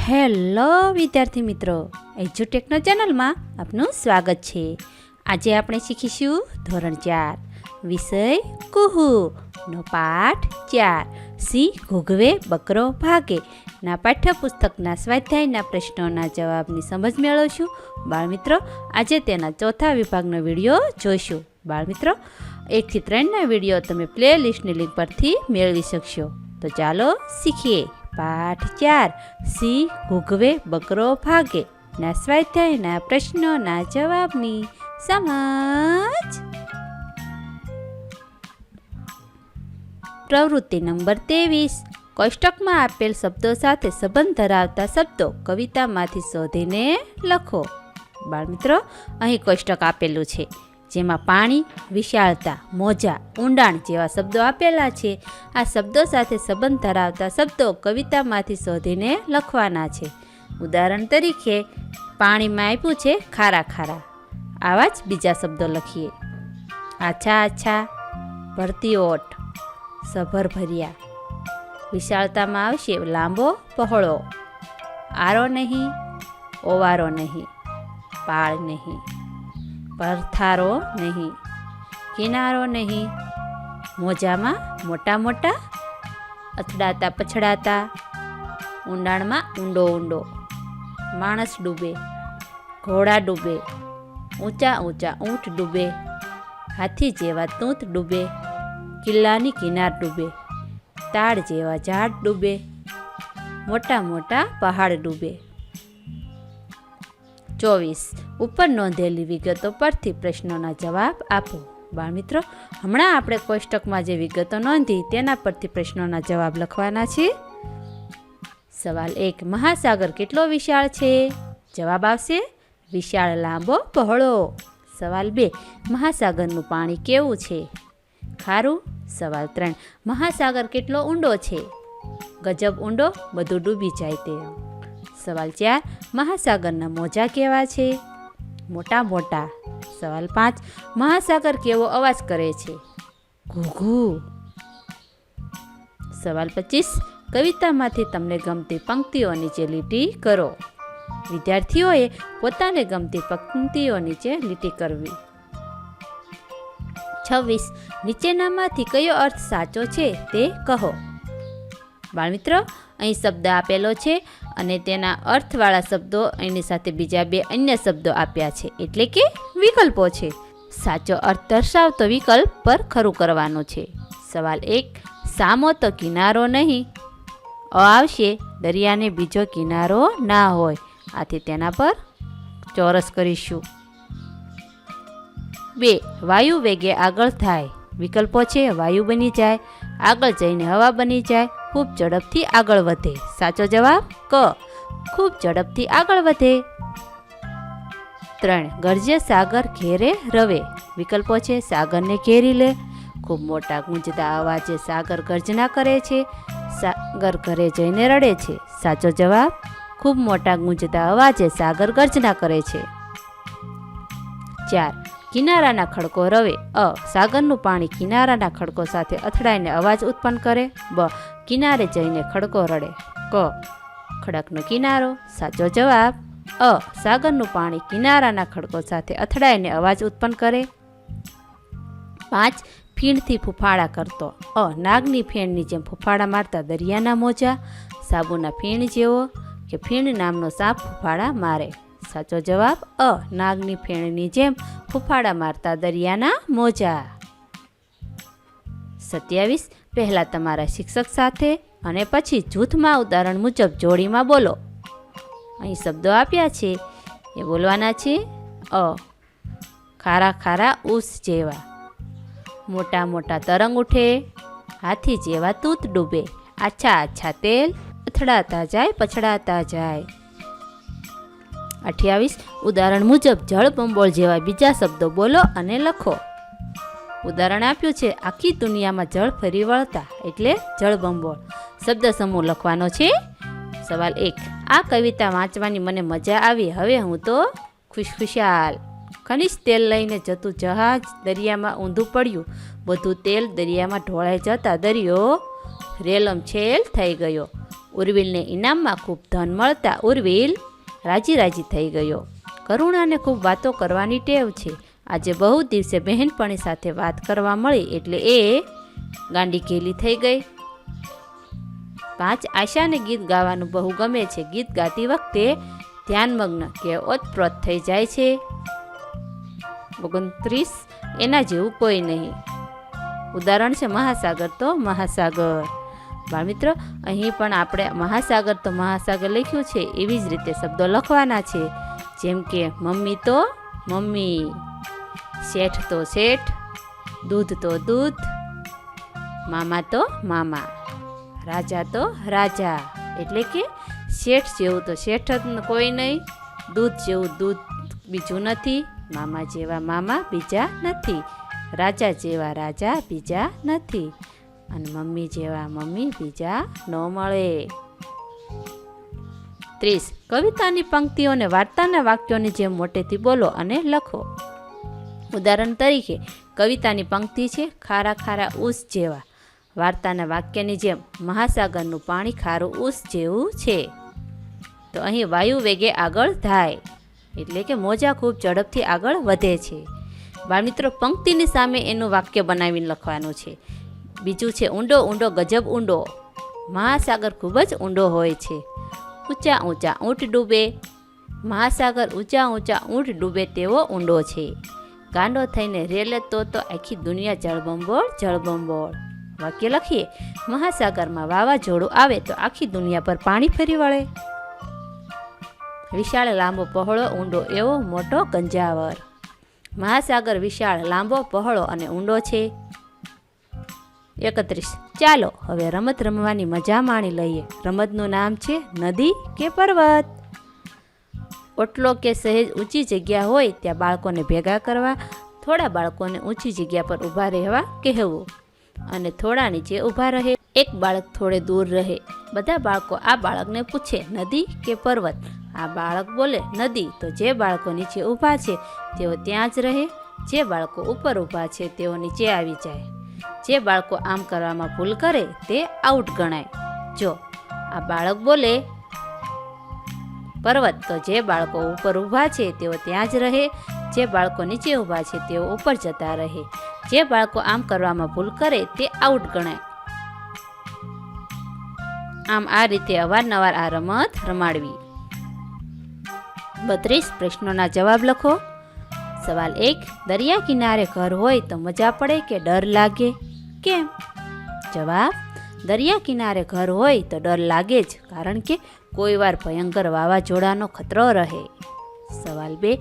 Hello વિદ્યાર્થી મિત્રો, એજ્યુટેકનો ચેનલમાં આપનું સ્વાગત છે. આજે આપણે શીખીશું ધોરણ 4 વિષય કુહુનો પાઠ 4 સિંહ ઘૂઘવે બકરો ભાગે ના પાઠ્યપુસ્તકના સ્વાધ્યાયના પ્રશ્નોના જવાબની સમજ મેળવશું. બાળમિત્રો, આજે તેના ચોથા વિભાગનો વિડીયો જોઈશું. બાળમિત્રો, 1 થી 3ના વિડીયો તમે પ્લેલિસ્ટની લિંક પરથી મેળવી શકશો. તો ચાલો શીખીએ. પાઠ 4 સિંહ ઘૂઘવે બકરો ભાગે ના સ્વાધ્યાયના પ્રશ્નોના જવાબની સમજ. પ્રવૃત્તિ નંબર 23. કોષ્ટકમાં આપેલ શબ્દો સાથે સંબંધ ધરાવતા શબ્દો કવિતામાંથી શોધીને લખો. બાળમિત્રો, અહીં કોષ્ટક આપેલું છે જેમાં પાણી, વિશાળતા, મોજા, ઊંડાણ જેવા શબ્દો આપેલા છે. આ શબ્દો સાથે સંબંધ ધરાવતા શબ્દો કવિતામાંથી શોધીને લખવાના છે. ઉદાહરણ તરીકે પાણીમાં આપ્યું છે ખારા ખારા, આવા જ બીજા શબ્દો લખીએ. આછા આછા, ભરતી ઓટ, સભર ભર્યા. વિશાળતામાં આવશે લાંબો પહોળો, આરો નહીં, ઓવારો નહીં, પાળ નહીં, પરથારો નહીં, કિનારો નહીં. મોજામાં મોટા મોટા, અથડાતા પછડાતા, ઊંડાણમાં ઊંડો ઊંડો. માણસ ડૂબે, ઘોડા ડૂબે, ઊંચા ઊંચા ઊંટ ડૂબે, હાથી જેવા તૂંત ડૂબે, કિલ્લાની કિનાર ડૂબે, તાડ જેવા ઝાડ ડૂબે, મોટા મોટા પહાડ ડૂબે. 24. ઉપર નોંધેલી વિગતો પરથી પ્રશ્નોના જવાબ આપો. બાળમિત્રો, હમણાં આપણે કોષ્ટકમાં જે વિગતો નોંધી તેના પરથી પ્રશ્નોના જવાબ લખવાના છે. સવાલ 1. મહાસાગર કેટલો વિશાળ છે? જવાબ આવશે વિશાળ, લાંબો, પહોળો. સવાલ 2. મહાસાગરનું પાણી કેવું છે? ખારું. સવાલ 3. મહાસાગર કેટલો ઊંડો છે? ગજબ ઊંડો, બધું ડૂબી જાય તે. સવાલ 4. મહાસાગરના મોજા કેવા છે? મોટા મોટા. સવાલ 5. મહાસાગર કેવો અવાજ કરે છે? ઘૂઘૂ. સવાલ 25. કવિતામાંથી તમને ગમતી પંક્તિઓ નીચે લીટી કરો. વિદ્યાર્થીઓએ પોતાને ગમતી પંક્તિઓ નીચે લીટી કરવી. 26. નીચેનામાંથી કયો અર્થ સાચો છે તે કહો. બાળમિત્રો, અહીં શબ્દ આપેલો છે અને તેના અર્થવાળા શબ્દો એની સાથે બીજા 2 અન્ય શબ્દો આપ્યા છે, એટલે કે વિકલ્પો છે. સાચો અર્થ દર્શાવતો વિકલ્પ પર ખરું કરવાનું છે. સવાલ 1. સામો તો કિનારો નહીં. આવશે દરિયાને બીજો કિનારો ના હોય, આથી તેના પર ચોરસ કરીશું. 2. વાયુ વેગે આગળ થાય. વિકલ્પો છે વાયુ બની જાય, આગળ જઈને હવા બની જાય, ખૂબ ઝડપથી આગળ વધે. સાચો જવાબ ક, ખૂબ ઝડપથી આગળ વધે. 3. ગરજે સાગર ઘેરે રવે. વિકલ્પો છે સાગરને ઘેરી લે, ખૂબ મોટા ગુંજતા અવાજે સાગર ગર્જના કરે છે, સાગર ઘરે જઈને રડે છે. સાચો જવાબ ખૂબ મોટા ગુંજતા અવાજે સાગર ગર્જના કરે છે. 4. કિનારાના ખડકો રવે. અ. સાગરનું પાણી કિનારાના ખડકો સાથે અથડાઈને અવાજ ઉત્પન્ન કરે. બ. કિનારે જઈને ખડકો રડે. ક. ખડકનો કિનારો. સાચો જવાબ અ. સાગરનું પાણી કિનારાના ખડકો સાથે અથડાઈને અવાજ ઉત્પન્ન કરે. 5. ફીણથી ફૂફાડા કરતો. અ. નાગની ફેણની જેમ ફૂફાડા મારતા દરિયાના મોજા. સાબુના ફીણ જેવો કે ફીણ નામનો સાપ ફૂફાડા મારે. સાચો જવાબ અ. નાગની ફેણની જેમ ફૂફાડા મારતા દરિયાના મોજા. 27. પહેલાં તમારા શિક્ષક સાથે અને પછી જૂથમાં ઉદાહરણ મુજબ જોડીમાં બોલો. અહીં શબ્દો આપ્યા છે એ બોલવાના છે. અ. ખારા ખારા ઊસ જેવા, મોટા મોટા તરંગ ઉઠે, હાથી જેવા તૂત ડૂબે, આછા આછા તેલ, અથડાતા જાય પછડાતા જાય. 28. ઉદાહરણ મુજબ જળબંબોળ જેવા બીજા શબ્દો બોલો અને લખો. ઉદાહરણ આપ્યું છે આખી દુનિયામાં જળ ફરી વળતા, એટલે જળબંબોળ. શબ્દ સમૂહ લખવાનો છે. સવાલ 1. આ કવિતા વાંચવાની મને મજા આવી, હવે હું તો ખુશખુશાલ. ખનિજ તેલ લઈને જતું જહાજ દરિયામાં ઊંધું પડ્યું, બધું તેલ દરિયામાં ઢોળાઈ જતા દરિયો રેલમછેલ થઈ ગયો. ઉર્વિલને ઇનામમાં ખૂબ ધન મળતા ઉર્વિલ રાજી રાજી થઈ ગયો. કરુણાને ખૂબ વાતો કરવાની ટેવ છે. આજે બહુ દિવસે બહેનપણી સાથે વાત કરવા મળી એટલે એ ગાંડી ઘેલી થઈ ગઈ. 5 આશાને ગીત ગાવાનું બહુ ગમે છે. ગીત ગાતી વખતે ધ્યાનમગ્ન કે ઓતપ્રોત થઈ જાય છે. 29 એના જેવું કોઈ નહીં. ઉદાહરણ છે મહાસાગર તો મહાસાગર. બાળમિત્રો, અહીં પણ આપણે મહાસાગર તો મહાસાગર લખ્યું છે એવી જ રીતે શબ્દો લખવાના છે. જેમ કે મમ્મી તો મમ્મી, શેઠ તો શેઠ, દૂધ તો દૂધ, મામા તો મામા, રાજા તો રાજા. એટલે કે શેઠ જેવું તો શેઠ જ કોઈ નહીં, દૂધ જેવું દૂધ બીજું નથી, મામા જેવા મામા બીજા નથી, રાજા જેવા રાજા બીજા નથી, અને મમ્મી જેવા મમ્મી બીજા ન મળે. 30 કવિતાની પંક્તિઓને વાર્તાના વાક્યોની જેમ મોટેથી બોલો અને લખો. ઉદાહરણ તરીકે કવિતાની પંક્તિ છે ખારા ખારા ઊસ જેવા. વાર્તાના વાક્યની જેમ મહાસાગરનું પાણી ખારું ઊસ જેવું છે. તો અહીં વાયુ વેગે આગળ ધાય એટલે કે મોજા ખૂબ ઝડપથી આગળ વધે છે. બાળમિત્રો, પંક્તિની સામે એનું વાક્ય બનાવીને લખવાનું છે. બીજું છે ઊંડો ઊંડો ગજબ ઊંડો. મહાસાગર ખૂબ જ ઊંડો હોય છે. ઊંચા ઊંચા ઊંટ ડૂબે. મહાસાગર ઊંચા ઊંચા ઊંટ ડૂબે તેવો ઊંડો છે. ગાંડો થઈને રેલે તો આખી દુનિયા જળબંબોળ જળબંબોળ. વાક્ય લખીએ. મહાસાગરમાં વાવાઝોડું આવે તો આખી દુનિયા પર પાણી ફરી વળે. વિશાળ લાંબો પહોળો ઊંડો એવો મોટો ગંજાવર. મહાસાગર વિશાળ લાંબો પહોળો અને ઊંડો છે. 31 ચાલો હવે રમત રમવાની મજા માણી લઈએ. રમતનું નામ છે નદી કે પર્વત. ઓટલો કે સહેજ ઊંચી જગ્યા હોય ત્યાં બાળકોને ભેગા કરવા, થોડા બાળકોને ઊંચી જગ્યા પર ઊભા રહેવા કહેવું અને થોડા નીચે ઊભા રહે. એક બાળક થોડે દૂર રહે. બધા બાળકો આ બાળકને પૂછે નદી કે પર્વત. આ બાળક બોલે નદી તો જે બાળકો નીચે ઊભા છે તેઓ ત્યાં જ રહે. જે બાળકો ઉપર ઊભા છે તેઓ નીચે આવી જાય. જે બાળકો આમ કરવામાં ભૂલ કરે તે આઉટ ગણાય. જો આ બાળક બોલે પર્વત તો જે બાળકો ઉપર ઊભા છે તેઓ ત્યાં જ રહે. જે બાળકો નીચે ઊભા છે તેઓ ઉપર જતા રહે. જે બાળકો આમ કરવામાં ભૂલ કરે તે આઉટ ગણાય. આમ આ રીતે અવારનવાર આ રમત રમાડવી. 32 પ્રશ્નોના જવાબ લખો. સવાલ 1 દરિયા કિનારે ઘર હોય તો મજા પડે કે ડર લાગે? કેમ? જવાબ દરિયા કિનારે ઘર હોય તો ડર લાગે જ, કારણ કે કોઈ વાર ભયંકર વાવાઝોડાનો ખતરો રહે. સવાલ 2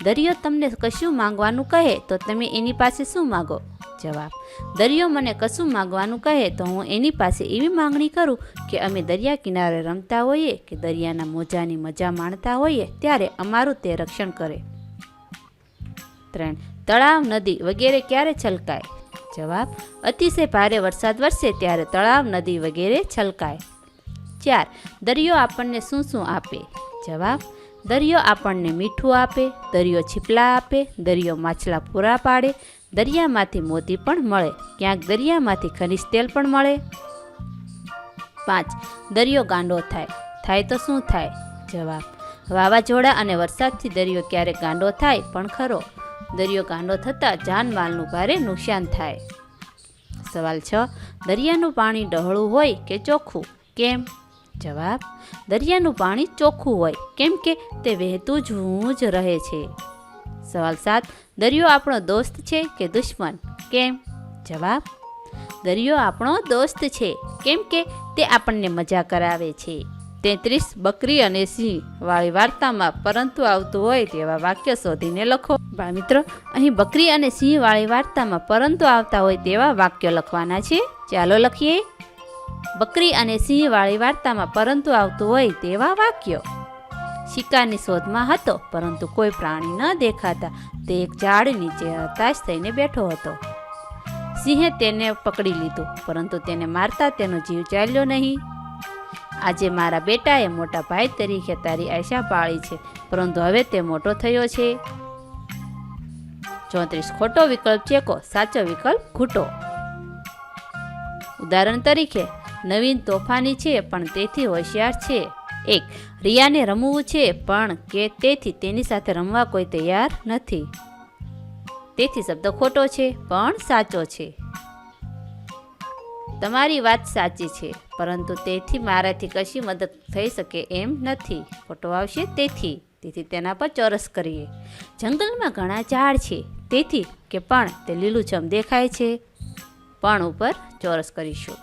દરિયો તમને કશું માંગવાનું કહે તો તમે એની પાસે શું માગો? જવાબ દરિયો મને કશું માંગવાનું કહે તો હું એની પાસે એવી માંગણી કરું કે અમે દરિયા કિનારે રમતા હોઈએ કે દરિયાના મોજાની મજા માણતા હોઈએ ત્યારે અમારું તે રક્ષણ કરે. 3 તળાવ નદી વગેરે ક્યારે છલકાય? જવાબ અતિશય ભારે વરસાદ વરસે ત્યારે તળાવ નદી વગેરે છલકાય. 4 દરિયો આપણને શું શું આપે? જવાબ દરિયો આપણને મીઠું આપે, દરિયો છીપલા આપે, દરિયો માછલા પૂરા પાડે, દરિયામાંથી મોતી પણ મળે, ક્યાંક દરિયામાંથી ખનિજ તેલ પણ મળે. 5 દરિયો ગાંડો થાય તો શું થાય? જવાબ વાવાઝોડા અને વરસાદથી દરિયો ક્યારેક ગાંડો થાય પણ ખરો. દરિયો ગાંડો થતાં જાનમાલનું ભારે નુકસાન થાય. સવાલ 6 દરિયાનું પાણી ડહોળું હોય કે ચોખ્ખું? કેમ? જવાબ દરિયાનું પાણી ચોખ્ખું હોય કેમ કે તે વહેતું જ રહે છે. સવાલ 7 દરિયો આપણો દોસ્ત છે કે દુશ્મન? કેમ? જવાબ દરિયો આપણો દોસ્ત છે કેમ કે તે આપણને મજા કરાવે છે. 33 બકરી અને સિંહ વાળી વાર્તામાં પરંતુ આવતું હોય તેવા વાક્ય શોધીને લખો. બાળમિત્રો, અહીં બકરી અને સિંહ વાળી વાર્તામાં પરંતુ આવતા હોય તેવા વાક્યો લખવાના છે. ચાલો લખીએ. બકરી અને સિંહ વાળી વાર્તામાં પરંતુ આવતું હોય તેવા વાક્યો. શિકારની શોધમાં હતો પરંતુ કોઈ પ્રાણી ન દેખાતા તે એક ઝાડ નીચે હતાશ થઈને બેઠો હતો. સિંહે તેને પકડી લીધું પરંતુ તેને મારતા તેનો જીવ ચાલ્યો નહીં. આજે મારા બેટાએ મોટા ભાઈ તરીકે તારી આશા પાળી છે પરંતુ હવે તે મોટો થયો છે. 34 ખોટો વિકલ્પ ચેકો, સાચો વિકલ્પ ઘૂંટો. ઉદાહરણ તરીકે નવીન તોફાની છે પણ તેથી હોશિયાર છે. 1. રિયાને રમવું છે પણ કે તેથી તેની સાથે રમવા કોઈ તૈયાર નથી. તેથી શબ્દ ખોટો છે પણ સાચો છે. તમારી વાત સાચી છે પરંતુ તેથી મારાથી કશી મદદ થઈ શકે એમ નથી. ખોટો આવશે તેથી. તેથી તેના પર ચોરસ કરીએ. જંગલમાં ઘણા ઝાડ છે તેથી કે પણ તે લીલુંછમ દેખાય છે. પણ ઉપર ચોરસ કરીશું.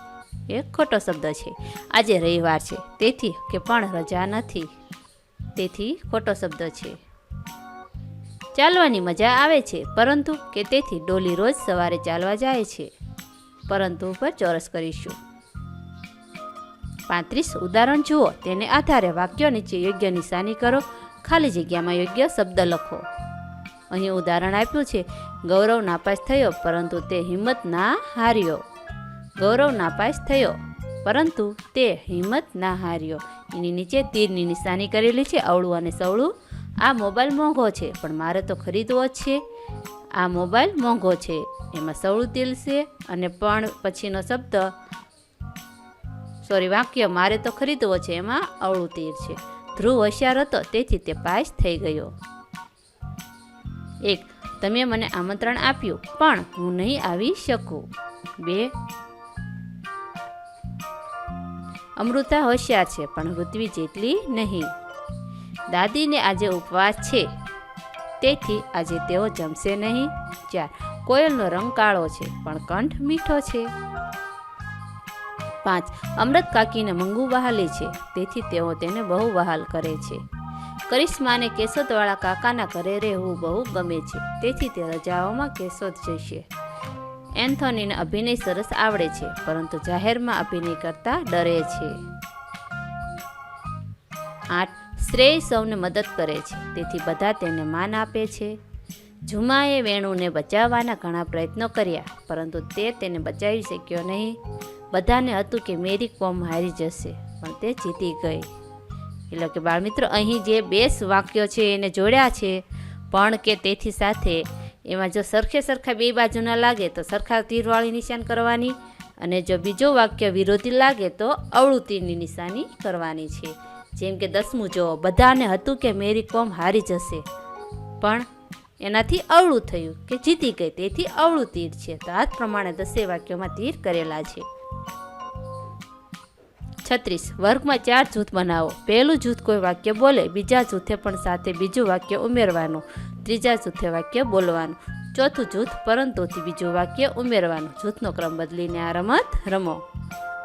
એક ખોટો શબ્દ છે. આજે રવિવાર છે તેથી કે પણ રજા નથી. તેથી ખોટો શબ્દ છે. ચાલવાની મજા આવે છે પરંતુ કે તેથી ડોલી રોજ સવારે ચાલવા જાય છે. પરંતુ ઉપર ચોરસ કરીશું. 35 ઉદાહરણ જુઓ, તેને આધારે વાક્યો નીચે યોગ્ય નિશાની કરો. ખાલી જગ્યામાં યોગ્ય શબ્દ લખો. અહીં ઉદાહરણ આપ્યું છે, ગૌરવ નાપાસ થયો પરંતુ તે હિંમત ના હાર્યો. ગૌરવ નાપાસ થયો પરંતુ તે હિંમત ના હાર્યો. એની નીચે તીરની નિશાની કરેલી છે, અવળું અને સવળું. આ મોબાઈલ મોંઘો છે પણ મારે તો ખરીદવો જ છે. આ મોબાઈલ મોંઘો છે એમાં સવળું તીર છે અને પણ પછીનો શબ્દ વાક્ય મારે તો ખરીદવો છે એમાં અવળું તીર છે. ધ્રુવ હોશિયાર હતો તેથી તે પાસ થઈ ગયો. 1. તમે મને આમંત્રણ આપ્યું પણ હું નહીં આવી શકું. 2. અમૃતા હોશિયાર છે પણ ઋત્વી જેટલી નહીં. દાદીને આજે ઉપવાસ છે તેથી આજે તેઓ જમશે નહીં. 4. કોયલનો રંગ કાળો છે પણ કંઠ મીઠો છે. 5. અમૃત કાકીને મંગુ વહાલે છે તેથી તેઓ તેને બહુ વહાલ કરે છે. કરિશ્માને કેશોદવાળા કાકાના ઘરે રહેવું બહુ ગમે છે તેથી તે રજાઓમાં કેશોદ જશે. એન્થોનીને અભિનય સરસ આવડે છે પરંતુ જાહેરમાં અભિનય કરતા ડરે છે. 8. શ્રેય સૌને મદદ કરે છે તેથી બધા તેને માન આપે છે. ઝુમાએ વેણુને બચાવવાના ઘણા પ્રયત્નો કર્યા પરંતુ તે તેને બચાવી શક્યો નહીં. બધાને હતું કે મેરી કોમ હારી જશે પણ તે જીતી ગઈ. એટલે કે બાળમિત્રો, અહીં જે 2 વાક્યો છે એને જોડ્યા છે પણ કે તેથી સાથે. એમાં જો સરખા 2 બાજુના લાગે તો સરખા તીરવાળી નિશાન કરવાની અને જો બીજો વાક્ય વિરોધી લાગે તો અવળું તીરની નિશાની કરવાની છે. જેમ કે 10મું જો, બધાને હતું કે મેરી કોમ હારી જશે પણ એનાથી અવળું થયું કે જીતી ગઈ તેથી અવળું તીર છે. તો આ પ્રમાણે 10 વાક્યોમાં તીર કરેલા છે. 36. વર્ગમાં 4 જૂથ બનાવો. પહેલું જૂથ કોઈ વાક્ય બોલે, બીજા જૂથે પણ સાથે બીજું વાક્ય ઉમેરવાનું, ત્રીજા જૂથે વાક્ય બોલવાનું, ચોથું જૂથ પરંતુથી બીજું વાક્ય ઉમેરવાનું. જૂથનો ક્રમ બદલીને આ રમત રમો.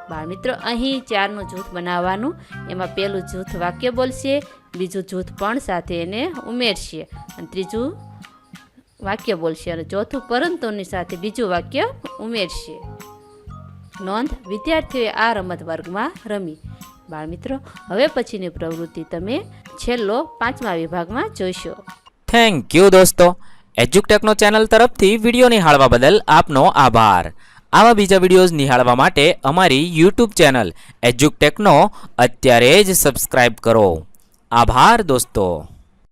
બાળમિત્રો, અહીં 4નું જૂથ બનાવવાનું. એમાં પહેલું જૂથ વાક્ય બોલશે, બીજું જૂથ પણ સાથે એને ઉમેરશે અને ત્રીજું વાક્ય બોલશે અને ચોથું પરંતુની સાથે બીજું વાક્ય ઉમેરશે. નોંધ: વિદ્યાર્થીઓએ આ રમત વર્ગમાં રમી. બાળમિત્રો, હવે પછીની પ્રવૃત્તિ તમે છેલ્લો 5મા વિભાગમાં જોઈશો. થેન્ક યુ દોસ્તો. એજ્યુકટેકનો ચેનલ તરફથી વિડીયો નિહાળવા બદલ આપનો આભાર. આવા બીજા વિડીયોઝ નિહાળવા માટે અમારી યુટ્યુબ ચેનલ એજ્યુકટેકનો અત્યારે જ સબસ્ક્રાઇબ કરો. આભાર દોસ્તો.